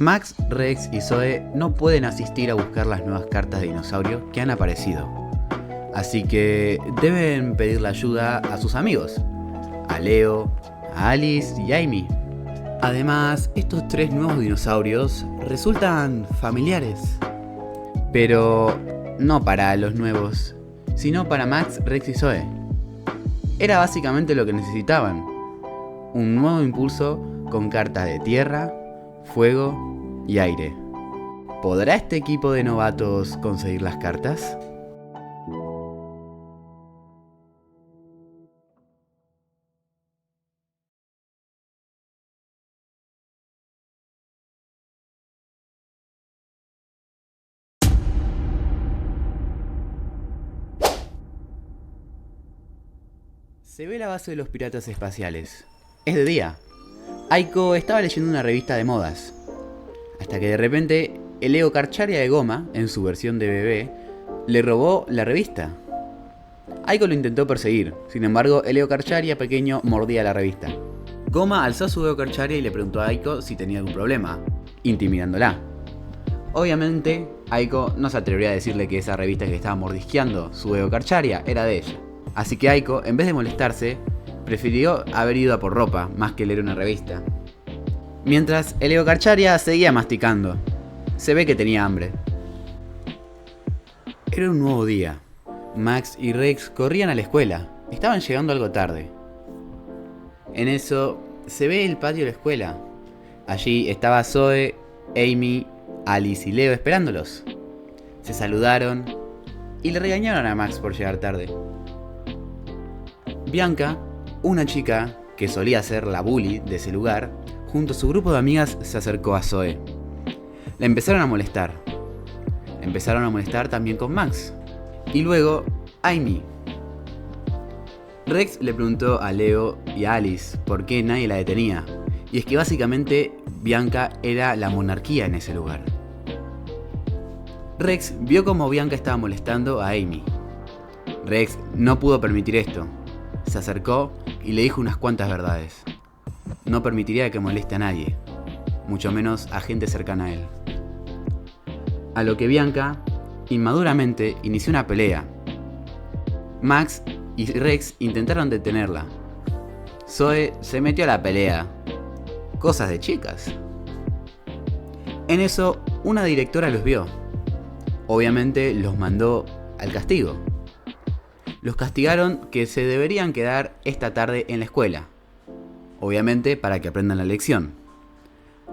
Max, Rex y Zoe no pueden asistir a buscar las nuevas cartas de dinosaurio que han aparecido. Así que deben pedirle ayuda a sus amigos, a Leo, a Alice y a Amy. Además, estos 3 nuevos dinosaurios resultan familiares. Pero no para los nuevos, sino para Max, Rex y Zoe. Era básicamente lo que necesitaban. Un nuevo impulso con cartas de tierra, fuego y aire. ¿Podrá este equipo de novatos conseguir las cartas? Se ve la base de los piratas espaciales. Es de día. Aiko estaba leyendo una revista de modas. Hasta que de repente, el Leo Carcharia de goma, en su versión de bebé, le robó la revista. Aiko lo intentó perseguir, sin embargo, el Leo Carcharia pequeño mordía la revista. Goma alzó su Leo Carcharia y le preguntó a Aiko si tenía algún problema, intimidándola. Obviamente, Aiko no se atrevería a decirle que esa revista que estaba mordisqueando su Leo Carcharia era de ella. Así que Aiko, en vez de molestarse, prefirió haber ido a por ropa más que leer una revista. Mientras, el Leo Carcharia seguía masticando. Se ve que tenía hambre. Era un nuevo día. Max y Rex corrían a la escuela. Estaban llegando algo tarde. En eso, se ve el patio de la escuela. Allí estaba Zoe, Amy, Alice y Leo esperándolos. Se saludaron y le regañaron a Max por llegar tarde. Bianca, una chica que solía ser la bully de ese lugar, junto a su grupo de amigas se acercó a Zoe. La empezaron a molestar. Empezaron a molestar también con Max. Y luego, Amy. Rex le preguntó a Leo y a Alice por qué nadie la detenía. Y es que básicamente Bianca era la monarquía en ese lugar. Rex vio cómo Bianca estaba molestando a Amy. Rex no pudo permitir esto. Se acercó y le dijo unas cuantas verdades. No permitiría que moleste a nadie, mucho menos a gente cercana a él. A lo que Bianca, inmaduramente, inició una pelea. Max y Rex intentaron detenerla. Zoe se metió a la pelea. Cosas de chicas. En eso, una directora los vio. Obviamente los mandó al castigo. Los castigaron que se deberían quedar esta tarde en la escuela. Obviamente para que aprendan la lección.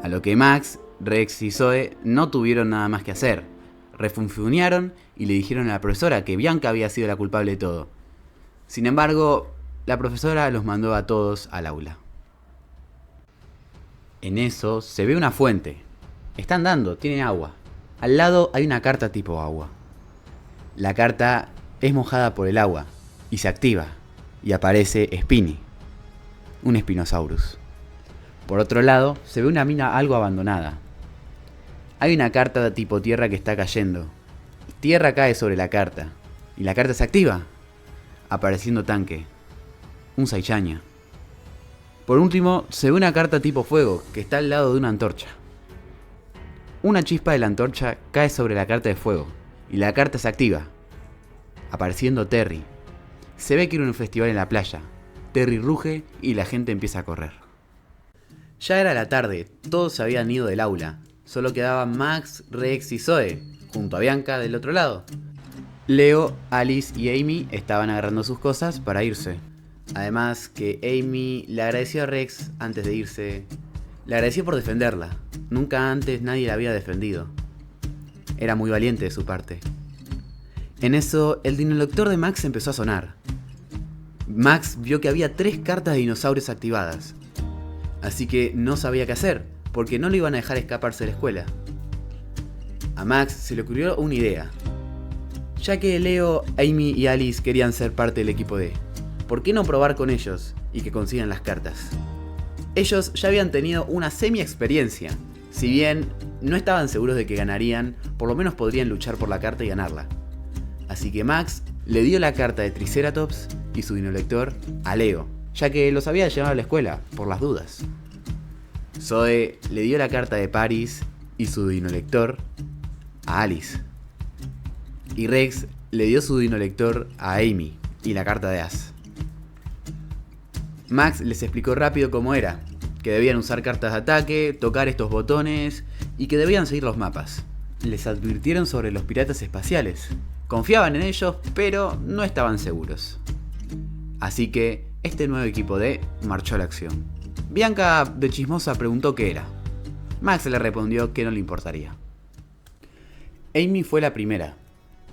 A lo que Max, Rex y Zoe no tuvieron nada más que hacer. Refunfuñaron y le dijeron a la profesora que Bianca había sido la culpable de todo. Sin embargo, la profesora los mandó a todos al aula. En eso se ve una fuente. Están dando, tienen agua. Al lado hay una carta tipo agua. La carta es mojada por el agua y se activa y aparece Spiny, un Spinosaurus. Por otro lado, se ve una mina algo abandonada. Hay una carta de tipo tierra que está cayendo. Tierra cae sobre la carta y la carta se activa, apareciendo tanque, un Saiyaña. Por último, se ve una carta tipo fuego que está al lado de una antorcha. Una chispa de la antorcha cae sobre la carta de fuego y la carta se activa, apareciendo Terry. Se ve que era un festival en la playa. Terry ruge y la gente empieza a correr. Ya era la tarde, todos se habían ido del aula. Solo quedaban Max, Rex y Zoe, junto a Bianca del otro lado. Leo, Alice y Amy estaban agarrando sus cosas para irse. Además que Amy le agradeció a Rex antes de irse. Le agradeció por defenderla. Nunca antes nadie la había defendido. Era muy valiente de su parte. En eso, el dinoloctor de Max empezó a sonar. Max vio que había 3 cartas de dinosaurios activadas. Así que no sabía qué hacer, porque no lo iban a dejar escaparse de la escuela. A Max se le ocurrió una idea. Ya que Leo, Amy y Alice querían ser parte del equipo D, ¿por qué no probar con ellos y que consigan las cartas? Ellos ya habían tenido una semi-experiencia. Si bien no estaban seguros de que ganarían, por lo menos podrían luchar por la carta y ganarla. Así que Max le dio la carta de Triceratops y su dinolector a Leo, ya que los había llevado a la escuela, por las dudas. Zoe le dio la carta de Paris y su dinolector a Alice. Y Rex le dio su dinolector a Amy y la carta de As. Max les explicó rápido cómo era, que debían usar cartas de ataque, tocar estos botones y que debían seguir los mapas. Les advirtieron sobre los piratas espaciales. Confiaban en ellos, pero no estaban seguros. Así que este nuevo equipo D marchó a la acción. Bianca, de chismosa, preguntó qué era. Max le respondió que no le importaría. Amy fue la primera.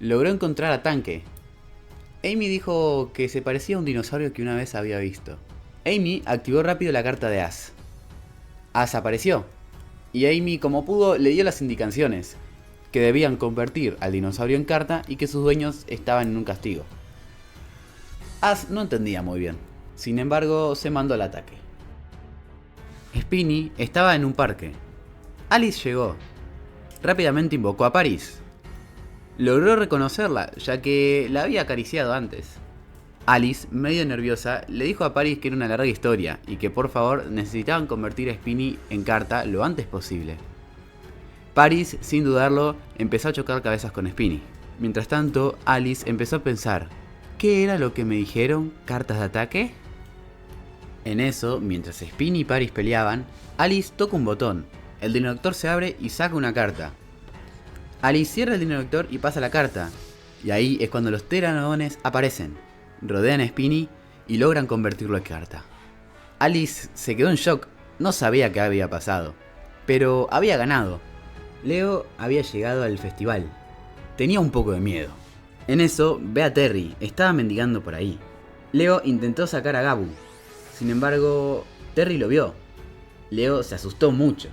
Logró encontrar a Tanque. Amy dijo que se parecía a un dinosaurio que una vez había visto. Amy activó rápido la carta de As. As apareció. Y Amy, como pudo, le dio las indicaciones. Que debían convertir al dinosaurio en carta y que sus dueños estaban en un castigo. As no entendía muy bien. Sin embargo, se mandó al ataque. Spinny estaba en un parque. Alice llegó. Rápidamente invocó a Paris. Logró reconocerla, ya que la había acariciado antes. Alice, medio nerviosa, le dijo a Paris que era una larga historia y que por favor necesitaban convertir a Spinny en carta lo antes posible. Paris, sin dudarlo, empezó a chocar cabezas con Spinny. Mientras tanto, Alice empezó a pensar, ¿qué era lo que me dijeron? ¿Cartas de ataque? En eso, mientras Spinny y Paris peleaban, Alice toca un botón. El dinolector se abre y saca una carta. Alice cierra el dinolector y pasa la carta. Y ahí es cuando los pteranodones aparecen. Rodean a Spinny y logran convertirlo en carta. Alice se quedó en shock, no sabía qué había pasado, pero había ganado. Leo había llegado al festival. Tenía un poco de miedo. En eso ve a Terry, estaba mendigando por ahí. Leo intentó sacar a Gabu. Sin embargo, Terry lo vio. Leo se asustó mucho.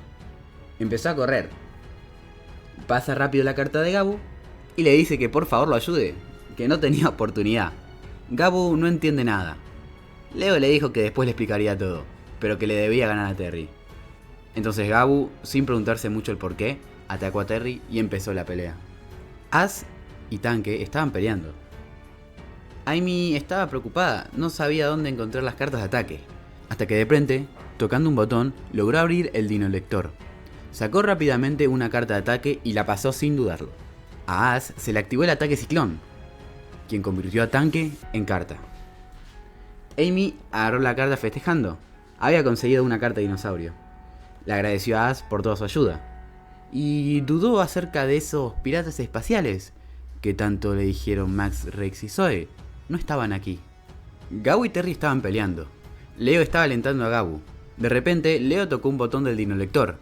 Empezó a correr. Pasa rápido la carta de Gabu y le dice que por favor lo ayude, que no tenía oportunidad. Gabu no entiende nada. Leo le dijo que después le explicaría todo, pero que le debía ganar a Terry. Entonces Gabu, sin preguntarse mucho el porqué, atacó a Terry y empezó la pelea. As y Tanque estaban peleando. Amy estaba preocupada, no sabía dónde encontrar las cartas de ataque, hasta que de repente, tocando un botón, logró abrir el dinolector. Sacó rápidamente una carta de ataque y la pasó sin dudarlo. A As se le activó el ataque ciclón, quien convirtió a Tanque en carta. Amy agarró la carta festejando. Había conseguido una carta de dinosaurio. Le agradeció a As por toda su ayuda. Y dudó acerca de esos piratas espaciales que tanto le dijeron Max, Rex y Zoe. No estaban aquí. Gabu y Terry estaban peleando. Leo estaba alentando a Gabu. De repente, Leo tocó un botón del dinolector.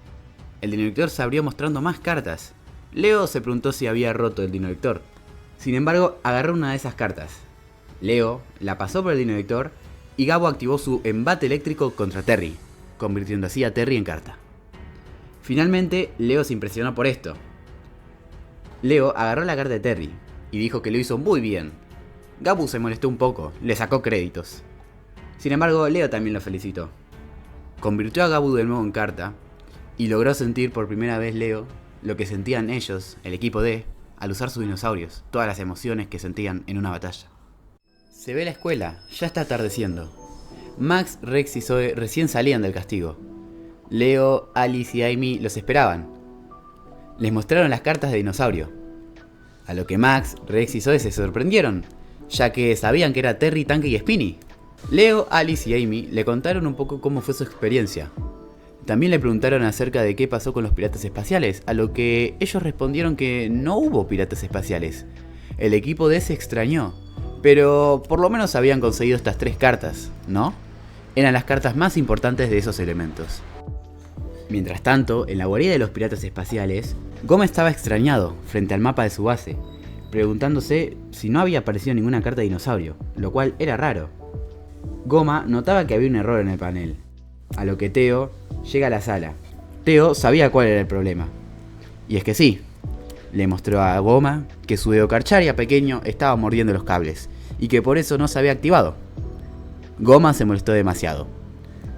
El dinolector se abrió mostrando más cartas. Leo se preguntó si había roto el dinolector. Sin embargo, agarró una de esas cartas. Leo la pasó por el dinolector y Gabu activó su embate eléctrico contra Terry, convirtiendo así a Terry en carta. Finalmente, Leo se impresionó por esto. Leo agarró la carta de Terry y dijo que lo hizo muy bien. Gabu se molestó un poco, le sacó créditos. Sin embargo, Leo también lo felicitó. Convirtió a Gabu de nuevo en carta y logró sentir por primera vez Leo lo que sentían ellos, el equipo D, al usar sus dinosaurios, todas las emociones que sentían en una batalla. Se ve la escuela, ya está atardeciendo. Max, Rex y Zoe recién salían del castigo. Leo, Alice y Amy los esperaban. Les mostraron las cartas de dinosaurio. A lo que Max, Rex y Zoe se sorprendieron, ya que sabían que era Terry, Tanque y Spinny. Leo, Alice y Amy le contaron un poco cómo fue su experiencia. También le preguntaron acerca de qué pasó con los piratas espaciales, a lo que ellos respondieron que no hubo piratas espaciales. El equipo D se extrañó, pero por lo menos habían conseguido estas 3 cartas, ¿no? Eran las cartas más importantes de esos elementos. Mientras tanto, en la guarida de los piratas espaciales, Goma estaba extrañado frente al mapa de su base, preguntándose si no había aparecido ninguna carta de dinosaurio, lo cual era raro. Goma notaba que había un error en el panel, a lo que Teo llega a la sala. Teo sabía cuál era el problema, y es que sí, le mostró a Goma que su Eocarcharia pequeño estaba mordiendo los cables, y que por eso no se había activado. Goma se molestó demasiado.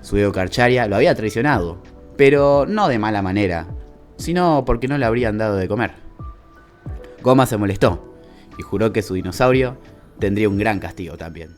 Su Eocarcharia lo había traicionado, pero no de mala manera, sino porque no le habrían dado de comer. Goma se molestó y juró que su dinosaurio tendría un gran castigo también.